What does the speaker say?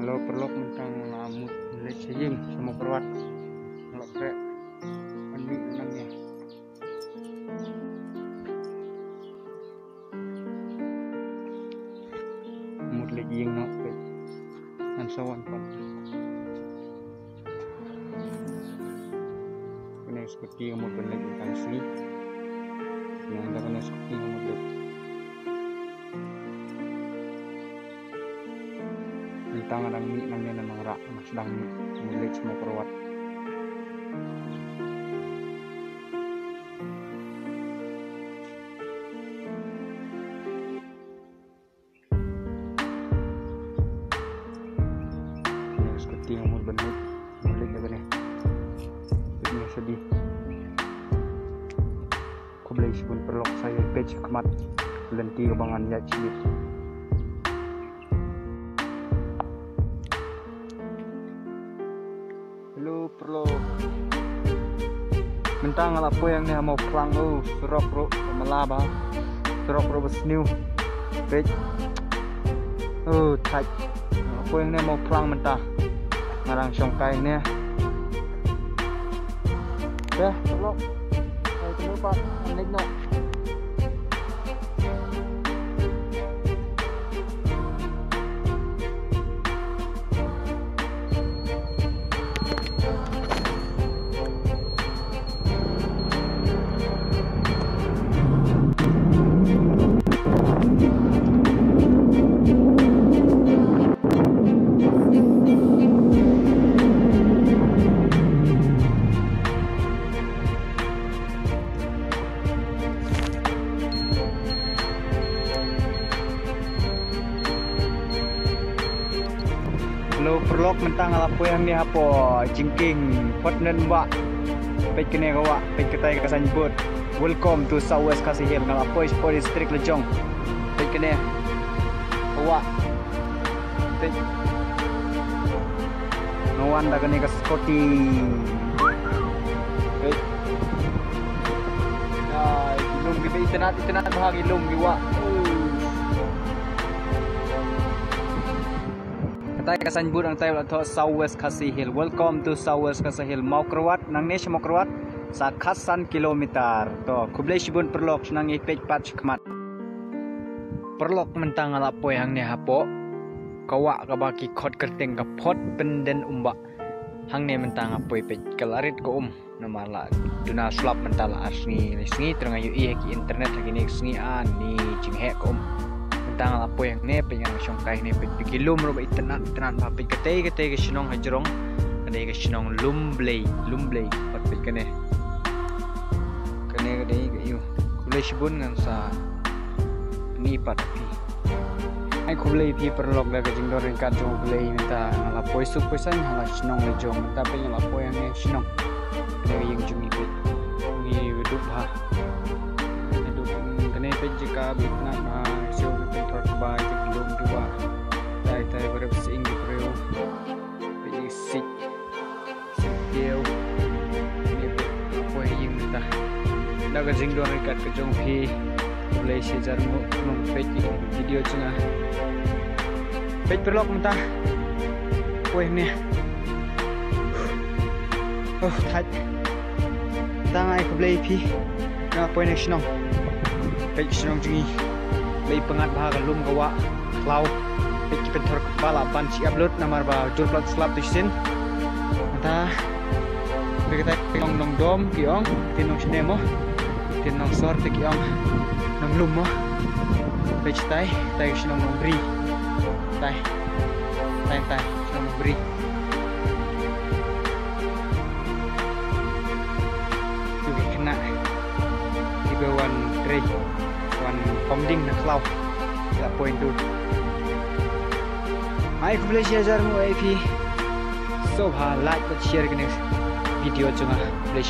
Lo perlu tentang lamut milik sejing semua perawat ngelak krek mandi nangnya mut lejing nak krek nan sawan pat kena seperti mut benek tentang sini yang ada kena seperti mut tentang orang ini namanya nang rak sedang milik semua perawat. Yang seperti umur benar milik apa nih? Ini sedih. Kau beli sebun perlok saya page kemat lenti kebangan ya cilik. Lu perlu mentang apa yang nih mau perang surok ro melaba surok ro besniu pej tai apa yang nih mau perang mentah ngarang songkai nih ya perlu saya tunggu pak anik no lo perlok mentang apa yang ni apa jingking pot nen ba pej kene kawa pej ketai kasan bot welcome to Southwest Khasi Hill ngal apa sport district Lejong pej kene kawa pej nawan da kene ka skoti pej ay ilung gibi itenat bahagi ilung giwa tay kasan bud ang tayo ato Southwest Khasi Hill. Welcome to Southwest Khasi Hill. Mau kerwat nang nesh mau kerwat sa khasan kilometer. To kublay sibun perlok nang ipej patch kemat. Perlok mentang alapo yang ne hapo. Kawa kabaki khot kerteng ka pot penden umba. Hang ne mentang apo ipej kalarit ko namala duna slap mentala asngi sngi trengayu ki internet lagi ni sngi an ni jinghe ko tang apa yang ne pengen songkai ne pikilum ro itenan papi kete ke sinong hajrong ade ke sinong lumblei pat pikane kene gede ke yu kulai sibun ngan sa ni pat pi ai kulai pi perlok da ke jingdor kan jong kulai minta ala poisuk poisan hala sinong lejong minta pengen apa yang ne sinong kene yang jumi pe ni wedup ha wedup kene pe jika bitna ma by the gloom dua tai berapa sing di preo jadi sik dia ni apa yang kita naga jing don rekat ke jong phi boleh sejar nong page video cunga page perlok mentah poe ni thaj tangai ke boleh phi na poe ni snong page snong jingi lay pengat bahaga lum gawa klau peki pentor kepala pan si upload namar ba jul plot slap tusin mata kita nong nong dom kiong tinong sinemo tinong sor te kiong nong lum mo peki tai sinong nong bri tai sinong nong bri juga kena di bawah tray komding na cloud la point tu ai ku boleh share mu IP so like dan share ke video cunga boleh